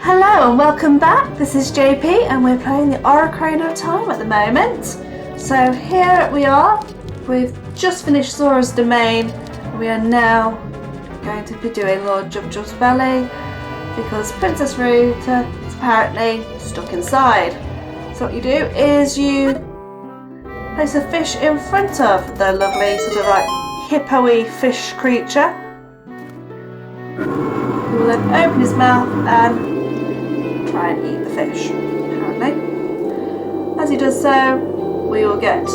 Hello and welcome back. This is JP and we're playing the Ocarina of Time at the moment. So here we are. We've just finished Zora's domain. We are now going to be doing Lord Juba-Juba's Belly because Princess Ruto is apparently stuck inside. So what you do is you place a fish in front of the lovely sort of like hippo-y fish creature. He will then open his mouth and try and eat the fish, apparently. As he does so, we will get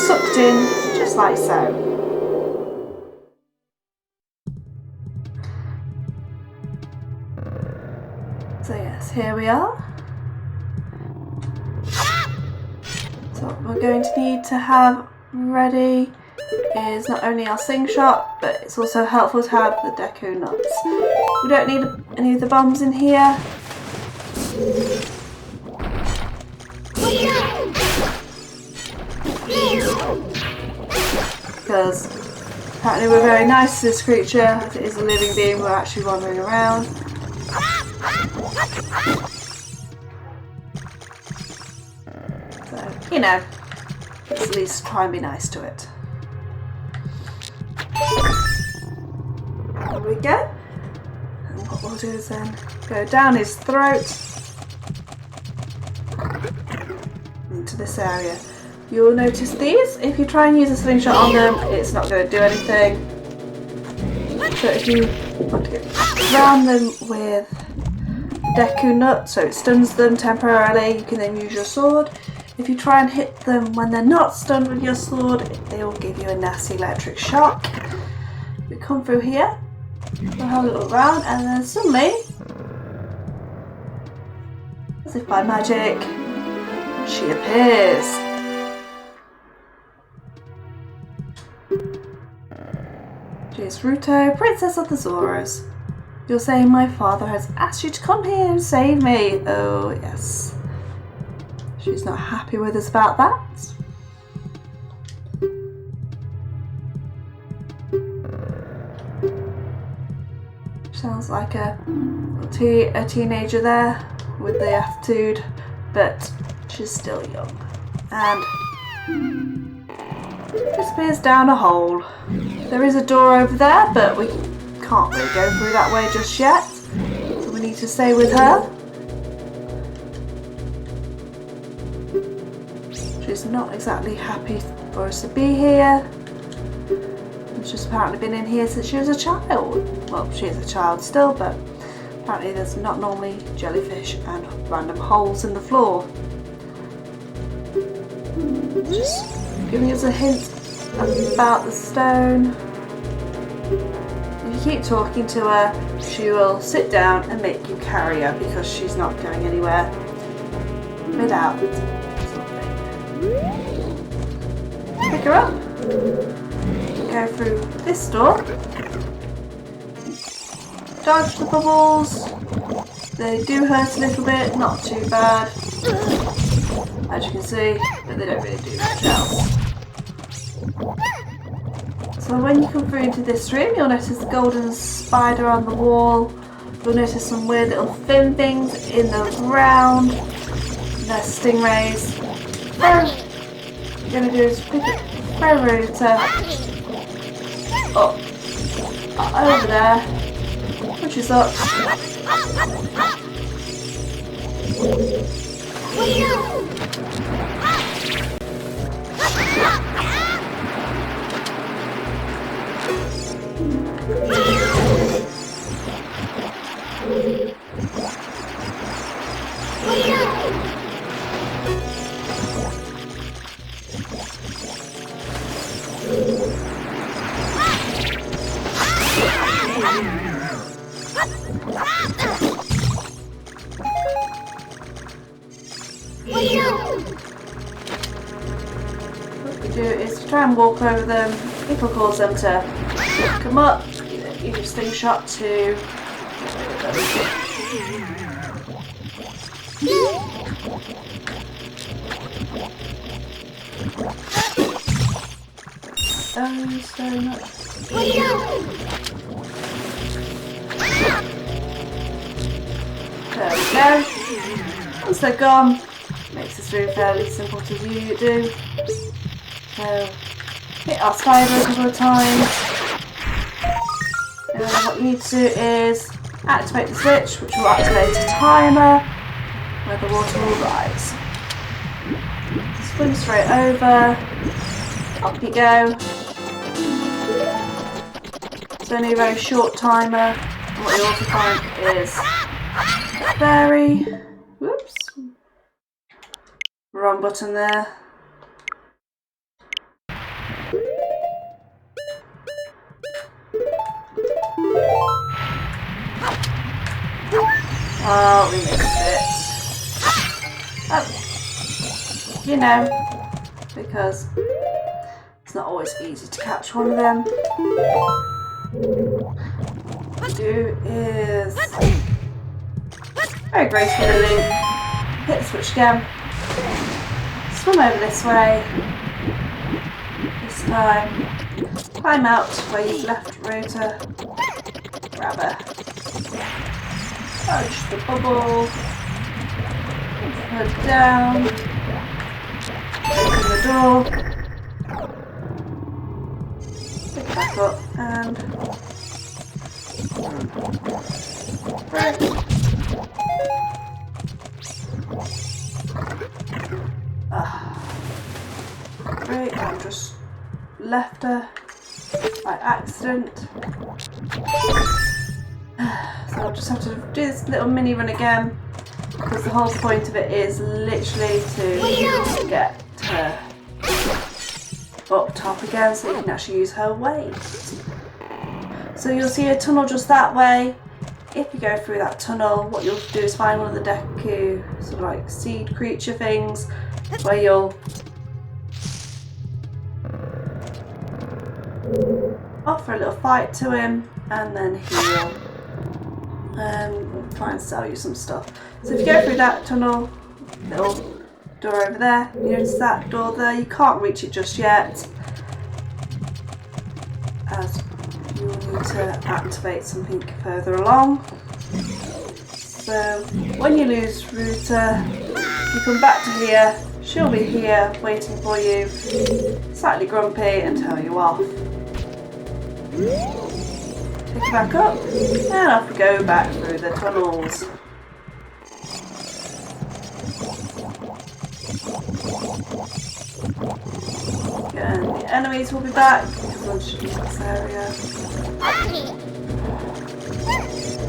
sucked in just like so. So yes, here we are. So what we're going to need to have ready is not only our slingshot, but it's also helpful to have the Deku nuts. We don't need any of the bombs in here. Because apparently we're very nice to this creature, as it is a living being, we're actually wandering around. So, you know, let's at least try and be nice to it. There we go. And what we'll do is then go down his throat into this area. You'll notice these. If you try and use a slingshot on them, it's not going to do anything. But if you want to get around them with Deku Nut, so it stuns them temporarily, you can then use your sword. If you try and hit them when they're not stunned with your sword, they will give you a nasty electric shock. We come through here, we'll have a little round, and then suddenly, as if by magic, she appears. She is Ruto, Princess of the Zoras. You're saying my father has asked you to come here and save me. Oh yes. She's not happy with us about that. Sounds like a teenager there with the attitude, but she's still young. And disappears down a hole. There is a door over there, but we can't really go through that way just yet. So we need to stay with her. She's not exactly happy for us to be here. She's apparently been in here since she was a child. Well, she is a child still, but apparently there's not normally jellyfish and random holes in the floor. Just giving us a hint about the stone. If you keep talking to her, she will sit down and make you carry her because she's not going anywhere without something. Pick her up. Go through this door. Dodge the bubbles. They do hurt a little bit, not too bad, as you can see, but they don't really do much else. So when you come through into this room, you'll notice the golden spider on the wall. You'll notice some weird little fin things in the ground. They're stingrays. What you're going to do is pick it Farore up over there, pushes up. What we do is try and walk over them. It'll cause them to come up. Use your slingshot to so much. go. Once they're gone, makes this room fairly simple to do. So hit our spider a couple of times. And what you need to do is activate the switch, which will activate a timer where the water will rise. Swim straight over. Up you go. It's only a very short timer, and what you also find is very, whoops, wrong button there. Oh, we missed it. Oh, you know, because it's not always easy to catch one of them. What we do is very gracefully hit the switch again, swim over this way, this time climb out where you've left Ruto, grab her, touch the bubble, put her down, open the door, pick it back up and break. Great, I just left her by accident. So I'll just have to do this little mini run again, because the whole point of it is literally to get her up top again so you can actually use her weight. So you'll see a tunnel just that way. If you go through that tunnel, what you'll do is find one of the Deku sort of like seed creature things where you'll offer a little fight to him and then he'll try and sell you some stuff. So if you go through that tunnel, little door over there, you notice that door there, you can't reach it just yet as you'll need to activate something further along. So when you lose Ruto, you come back to here, she'll be here waiting for you, slightly grumpy and tell you off. Pick it back up and off we go back through the tunnels. And the enemies will be back once you leave this area.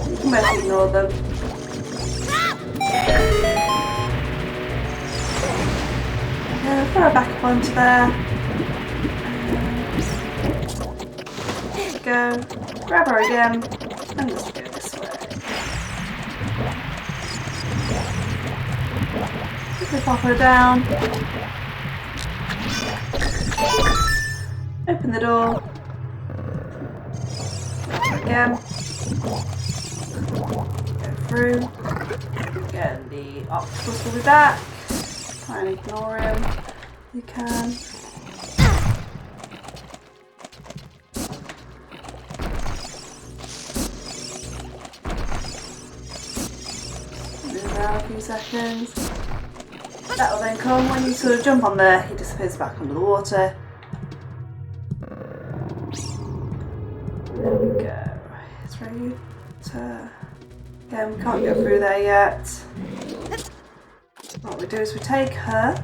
You can mostly ignore them. Throw her back up onto there. There we go. Grab her again and just go this way. Quickly pop her down. Open the door. Grab her again. Go through. Again, the octopus will be back. Try and ignore him if you can. A few seconds. That will then come when you sort of jump on there, he disappears back under the water. There we go. It's ready to. Again, we can't go through there yet. What we do is we take her.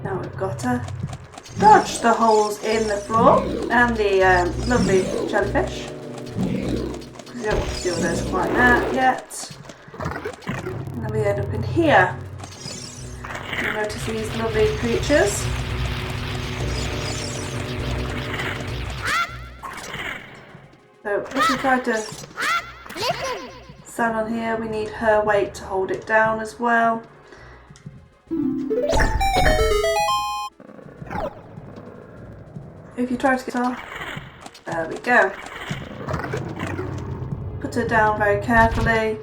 Now we've got her. Dodge the holes in the floor and the lovely jellyfish. You don't want to deal with those quite yet. And then we end up in here. You'll notice these lovely creatures. So if we try to stand on here, we need her weight to hold it down as well. If you try to get off, there we go. Put her down very carefully.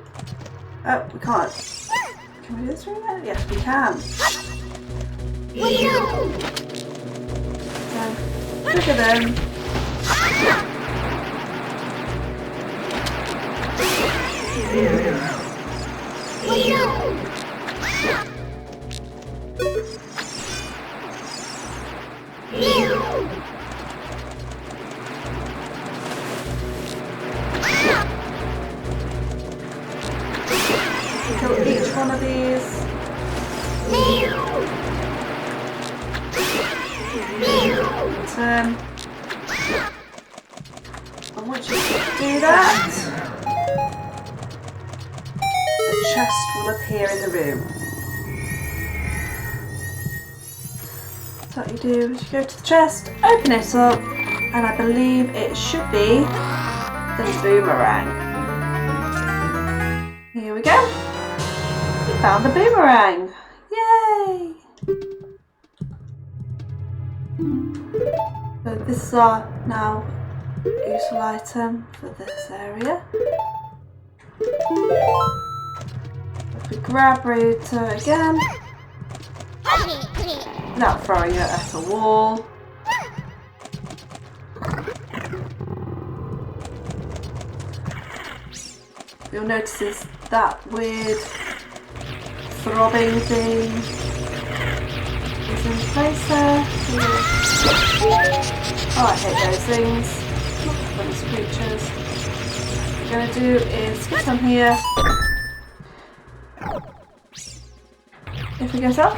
Oh, we can't. Can we do this through there? Yes, we can. So, look at them. Kill each one of these. And once you do that, the chest will appear in the room. So what you do is you go to the chest, open it up, and I believe it should be the boomerang. Here we go. We found the boomerang. Yay! So this is our now useful item for this area. If we grab Ruto again, without throwing it at a wall. You'll notice is that weird throbbing thing is in place there. Oh, I hate those things. Those creatures. What we're going to do is get some here. If we get up.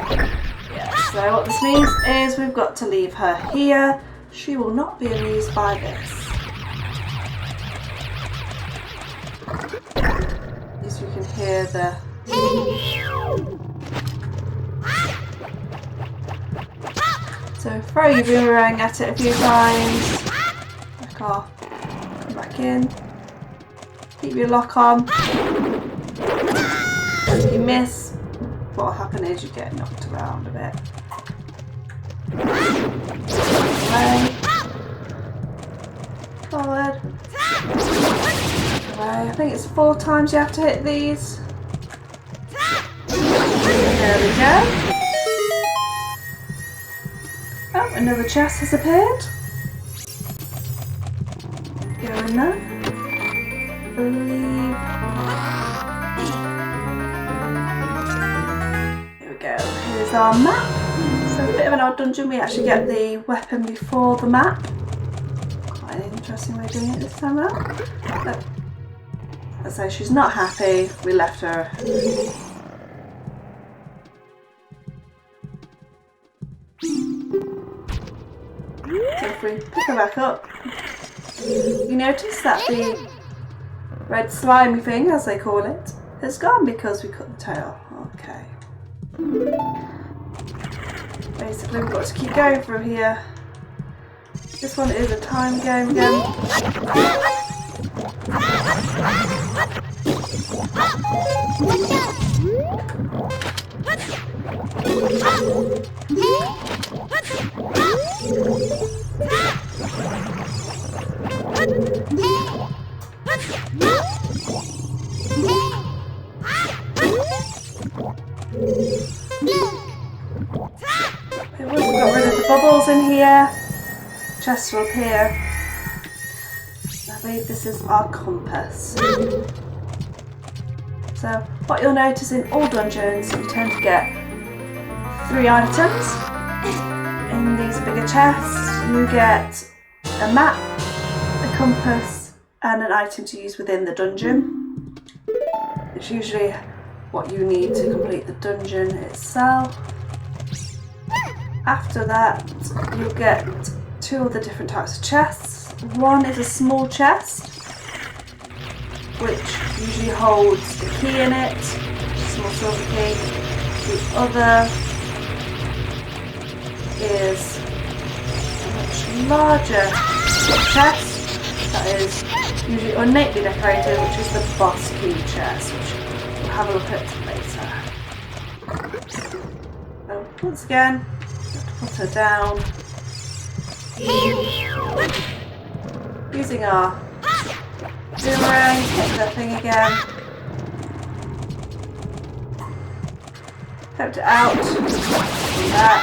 Yeah, so what this means is we've got to leave her here. She will not be amused by this. At least we can hear the... So throw your boomerang at it a few times. Back off. Come back in. Keep your lock on. If you miss, what will happen is you get knocked around a bit. Away. Forward. Away. I think it's 4 times you have to hit these. There we go. Oh, another chest has appeared. Go in there. Here we go. Here's our map. So a bit of an odd dungeon. We actually get the weapon before the map. Quite an interesting way of doing it this time around. But let's say she's not happy. We left her. So if we pick her back up, you notice that the red slimy thing, as they call it, has gone because we cut the tail. Okay. Basically we've got to keep going through here. This one is a time game again. Once we've got rid of the bubbles in here, chests will appear. I believe this is our compass. So what you'll notice in all dungeons, you tend to get 3 items. In these bigger chests, you get a map, a compass, and an item to use within the dungeon. It's usually what you need to complete the dungeon itself. After that, you'll get 2 of the different types of chests. One is a small chest, which usually holds the key in it, a small silver key. The other is a much larger chest that is usually ornately decorated, which is the boss key chest, which we'll have a look at later. So once again, you have to put her down using our boomerang, hit the thing again, tempt it out, back,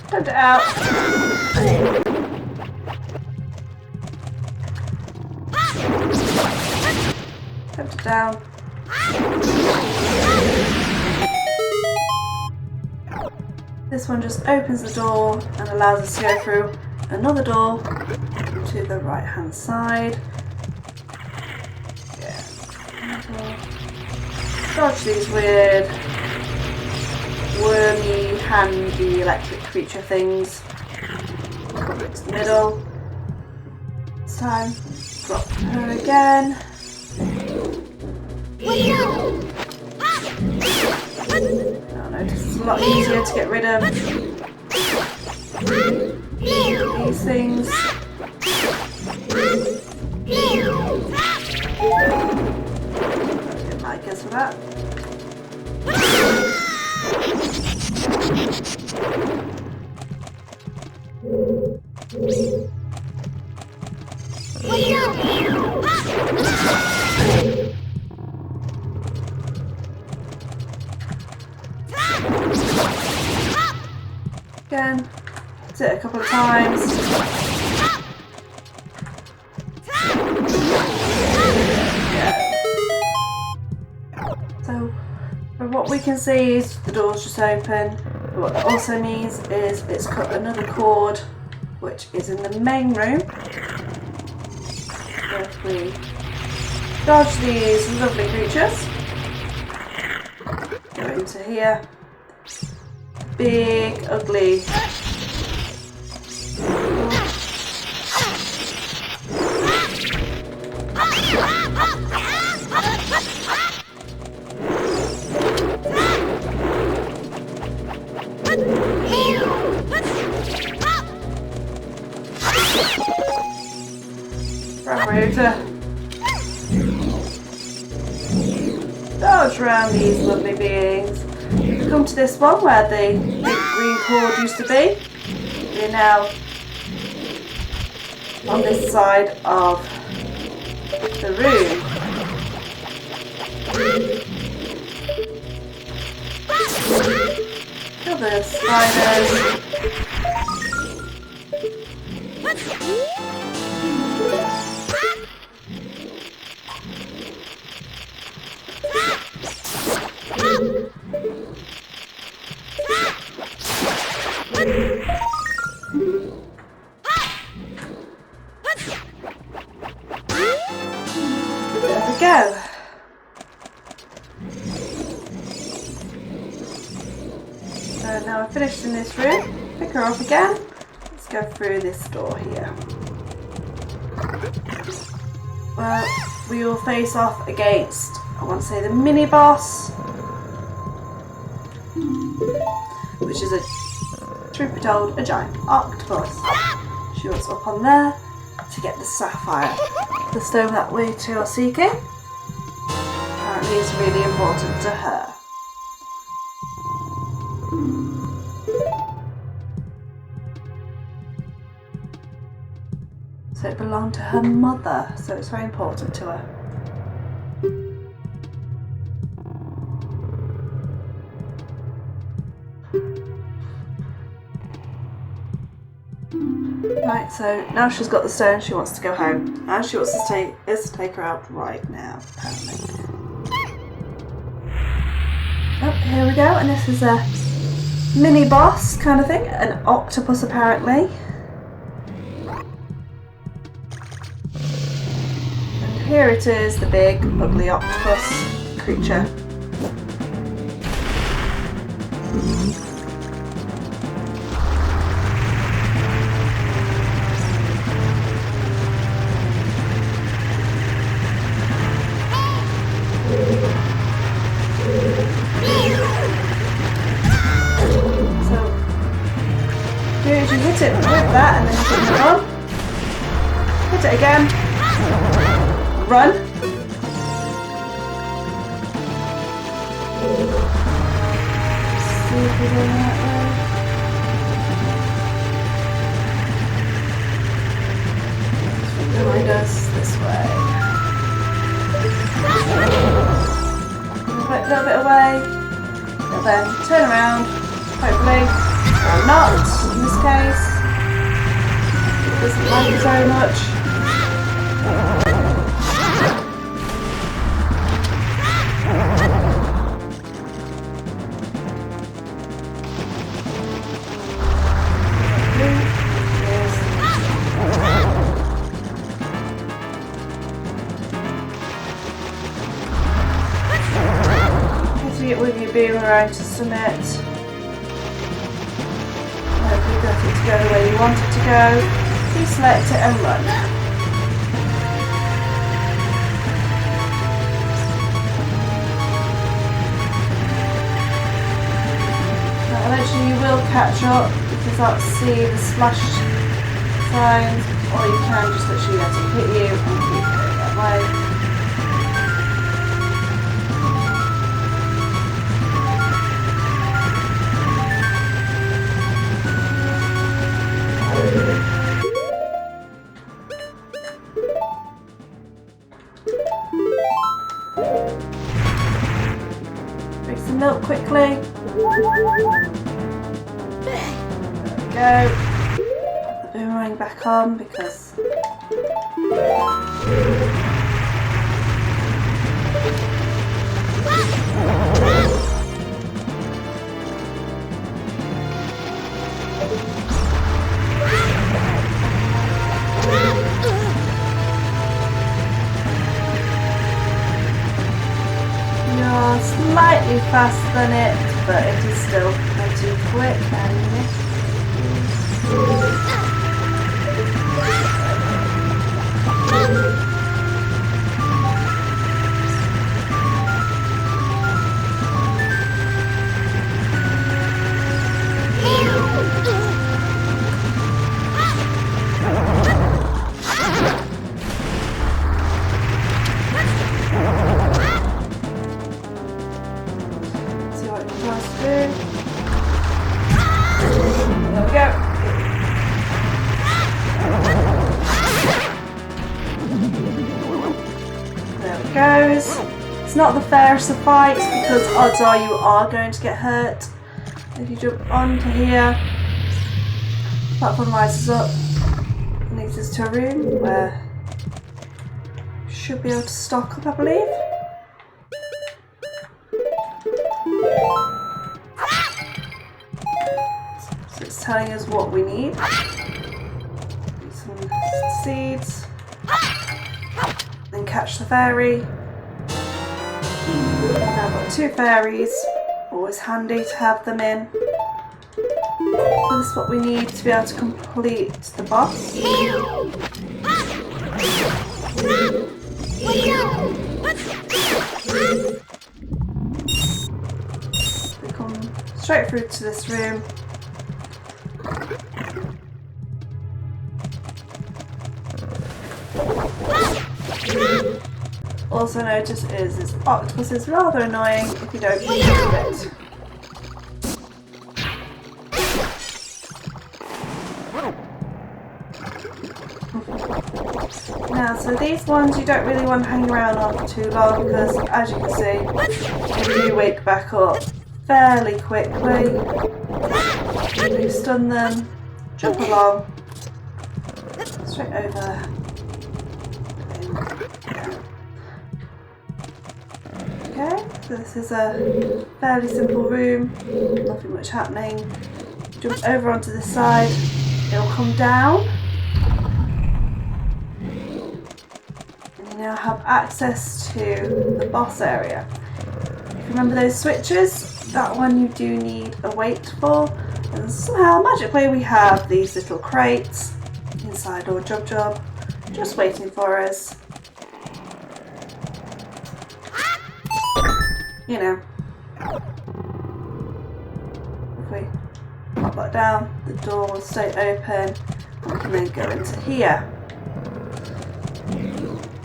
tempt it out, Tempt it down. This one just opens the door and allows us to go through another door to the right hand side. Dodge these weird wormy, handy electric creature things. Come into the middle. This time, drop her again. Now notice it's a lot easier to get rid of these things. Didn't like us for that. Again, hit it a couple of times. So what we can see is the door's just open. But what that also means is it's cut another cord, which is in the main room. So if we dodge these lovely creatures, go into here. Big, ugly. Ruto. Dodge around these lovely beings. Come to this one where the big green cord used to be. We're now on this side of the room. Kill the spiders. There we go. So now we're finished in this room. Pick her up again. Let's go through this door here. Well, we will face off against, I want to say, the mini boss, which is truth be told, a giant octopus. She was up on there to get the sapphire, the stone that we two are seeking. Apparently is really important to her. So it belonged to her mother, so it's very important to her. Right, so now she's got the stone, she wants to go home. And she wants to take her out right now, apparently. Oh, here we go, and this is a mini boss kind of thing, an octopus apparently. And here it is, the big, ugly octopus creature. Hit it with that and then put it on. Hit it again. Run. See if we're doing that way. Behind us this way. A little bit away. And then turn around. Hopefully. Or not, in this case. It doesn't like it very much. swing it with your boomerang to summit. Hopefully get it to go the way you want it to go. Deselect it and run. Now eventually you will catch up if you start to see the splash signs, or you can just literally let it hit you and keep going that way. Drink some milk quickly. There we go. Put the boomerang back on because you're slightly faster than it, but it is still pretty quick. And see what it tries to do. There we go. There it goes. It's not the fairest of fights because odds are you are going to get hurt. If you jump onto here, platform rises up and leads us to a room where you should be able to stock up, I believe. So it's telling us what we need. Some seeds. Then catch the fairy. Now I've got 2 fairies. Always handy to have them in. So this is what we need to be able to complete the boss. We come straight through to this room. Also notice is this octopus is rather annoying if you don't use it. Now, so these ones you don't really want to hang around on for too long because, as you can see, they do wake back up fairly quickly. You stun them, jump along, straight over. Okay, so this is a fairly simple room, nothing much happening. Jump over onto this side, it'll come down. And you now have access to the boss area. If you remember those switches, that one you do need a wait for. And somehow, magically, we have these little crates inside Lord Juba-Juba, just waiting for us. You know, if we pop that down, the door will stay open, and we can then go into here.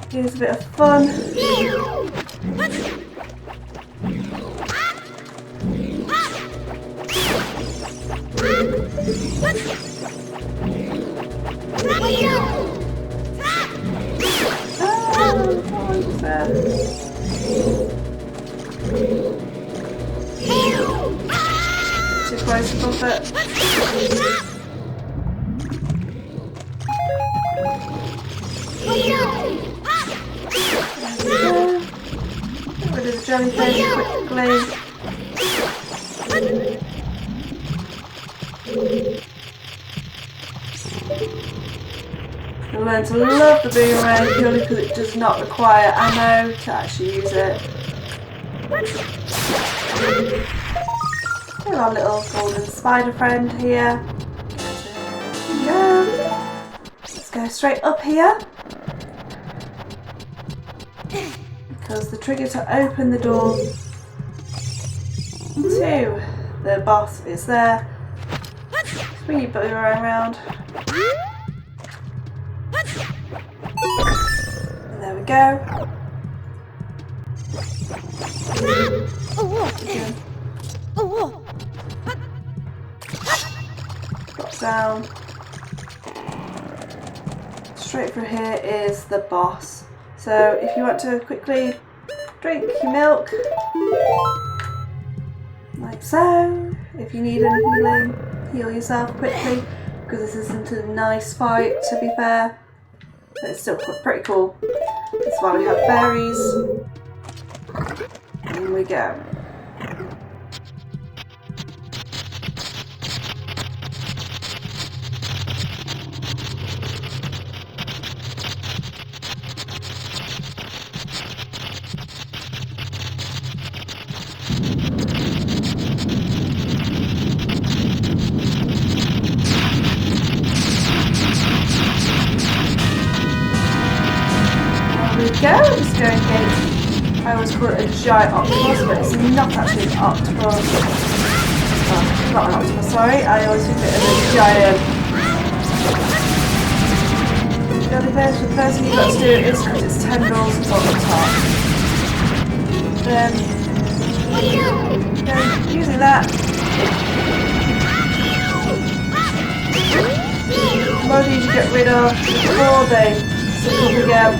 Here's a bit of fun. Too close to comfort. Get rid of the jellyfish quickly. You'll learn to love the boomerang purely because it does not require ammo to actually use it. Still our little golden spider friend here. Go. Let's go straight up here. Because the trigger to open the door to the boss is there. Swing your boomerang around. And there we go. Drop down. Straight through here is the boss. So if you want to quickly drink your milk, like so. If you need any healing, heal yourself quickly, because this isn't a nice fight to be fair, but it's still pretty cool. That's why we have berries. In we go. Just going against, I always call it a giant octopus, but it's not actually an octopus. Oh, not an octopus, sorry. I always think of it as a giant jellyfish. The first thing you've got to do is cut its tendrils on the top. Then, using that, the more these you get rid of, the more they sit up again.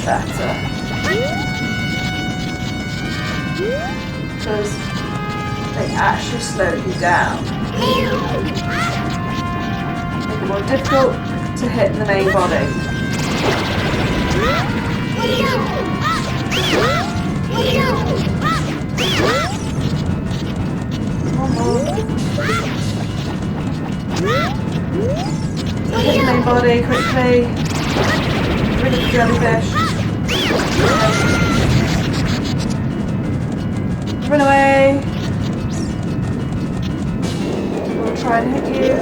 Better, because they actually slow you down, make it more difficult to hit the main body. One more. So hit the main body quickly, rid of the jellyfish. Run away. We'll try and hit you.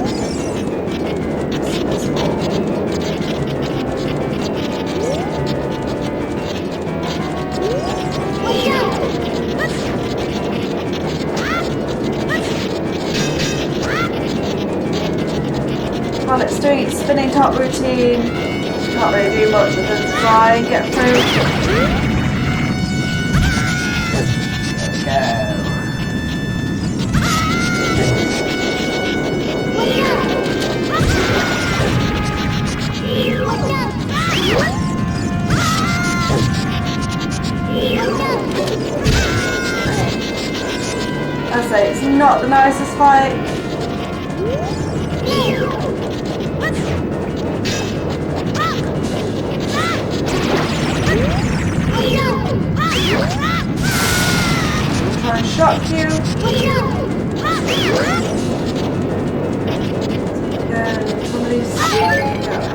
While it's doing its spinning top routine, can't really do much other than try and get through. There we go. I say it's not the nicest fight. Try and shock you. Again, some of these go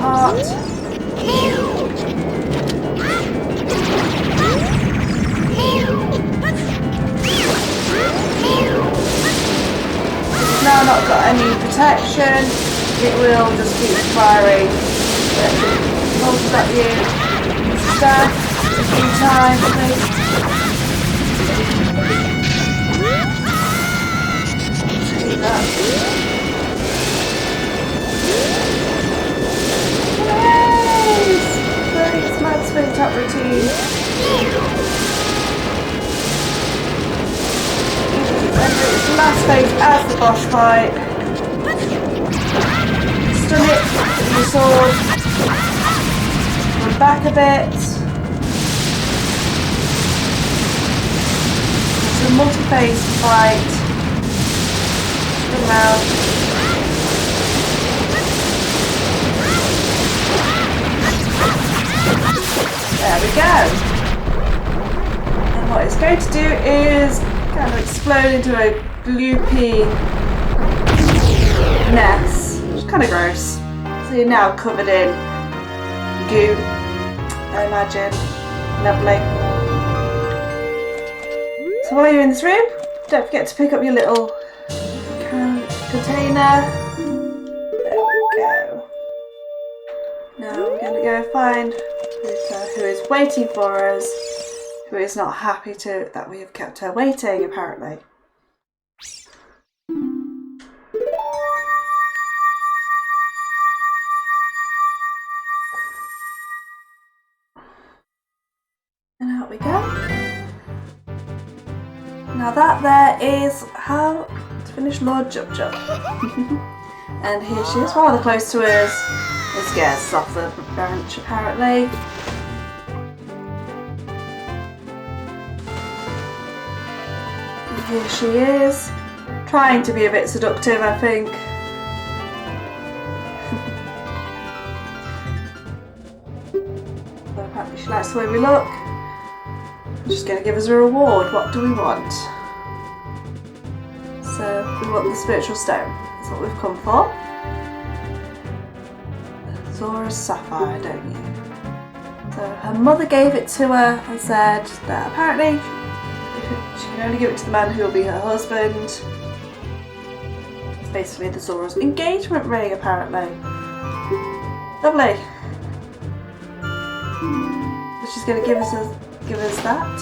hot. It's now not got any protection. It will just keep firing. Holds at you. Staff a few times, I think. Take that. Nice! Great, mad spin top routine. Enter its last phase as the boss fight. Stun it with your sword. Run back a bit. It's a multi-phase fight. Spin around. There we go. And what it's going to do is kind of explode into a gloopy mess, which is kind of gross. So you're now covered in goo, I imagine. Lovely. So while you're in this room, Don't forget to pick up your little container. There we go. Now we're going to go find Ruto, who is waiting for us, who is not happy that we have kept her waiting, apparently. And out we go. Now that there is how to finish Lord Juba-Juba. And here she is, rather close to us. It scares us off the branch, apparently. And here she is, trying to be a bit seductive, I think. But apparently she likes the way we look. She's going to give us a reward. What do we want? So we want the spiritual stone. That's what we've come for. Zora's Sapphire, don't you? So her mother gave it to her and said that apparently she can only give it to the man who will be her husband. It's basically the Zora's engagement ring, apparently. Lovely. So she's going to give us that.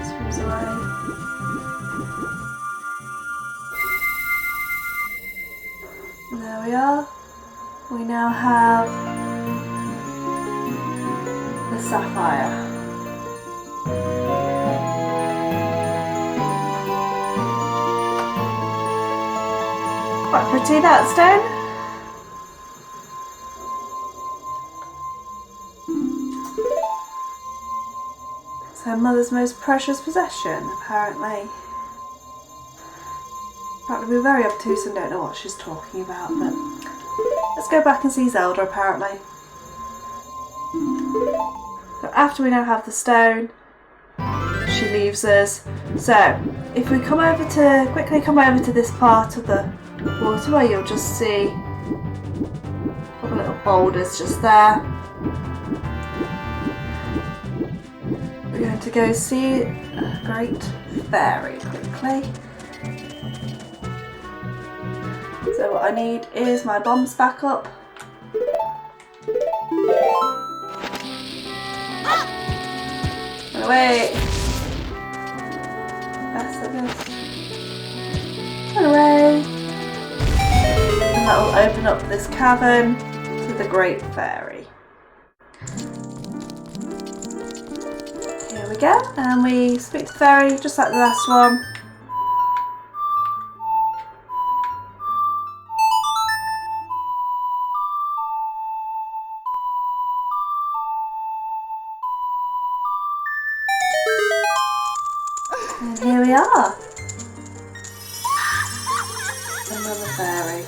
Swims away. And there we are. We now have the Sapphire. Quite pretty, that stone. It's her mother's most precious possession, apparently. Apparently we're very obtuse and don't know what she's talking about, but let's go back and see Zelda, apparently. So after we now have the stone, she leaves us. So if we quickly come over to this part of the water where you'll just see a couple of little boulders just there. We're going to go see a great fairy quickly. So what I need is my bombs back up. Run away! Best of us. Run away! And that will open up this cavern to the Great Fairy. Here we go, and we speak to the fairy just like the last one. And here we are. Another fairy.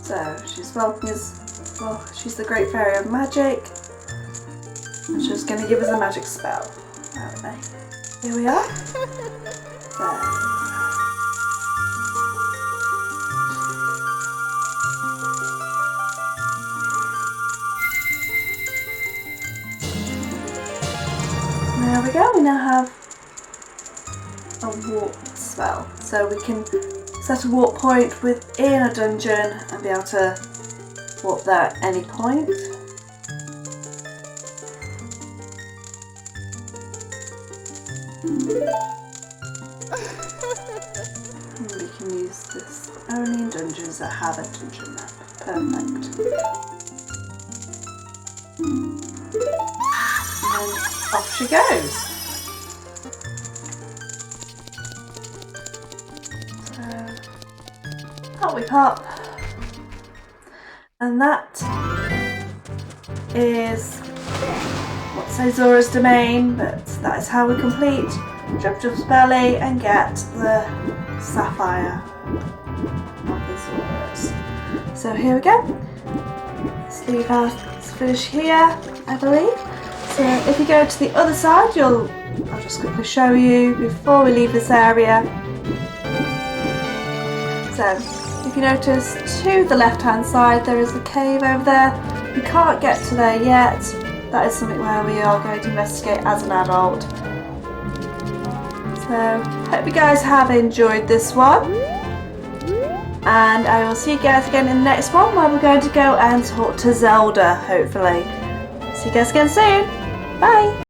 So she's welcoming us. Well, she's the Great Fairy of Magic, and she's going to give us a magic spell. Apparently. Here we are. There we go, we now have a warp spell. So we can set a warp point within a dungeon and be able to warp there at any point. And we can use this only in dungeons that have a dungeon map. Perfect. And off she goes. So, out we pop. And that is, let's say Zora's domain, but that is how we complete Juba-Juba's Belly and get the Sapphire of the Zoras. So here we go. Let's leave let's finish here, I believe. So if you go to the other side, I'll just quickly show you before we leave this area. So you you notice to the left hand side there is a cave over there. We can't get to there yet. That is something where we are going to investigate as an adult. So, hope you guys have enjoyed this one. And I will see you guys again in the next one where we're going to go and talk to Zelda, hopefully. See you guys again soon. Bye!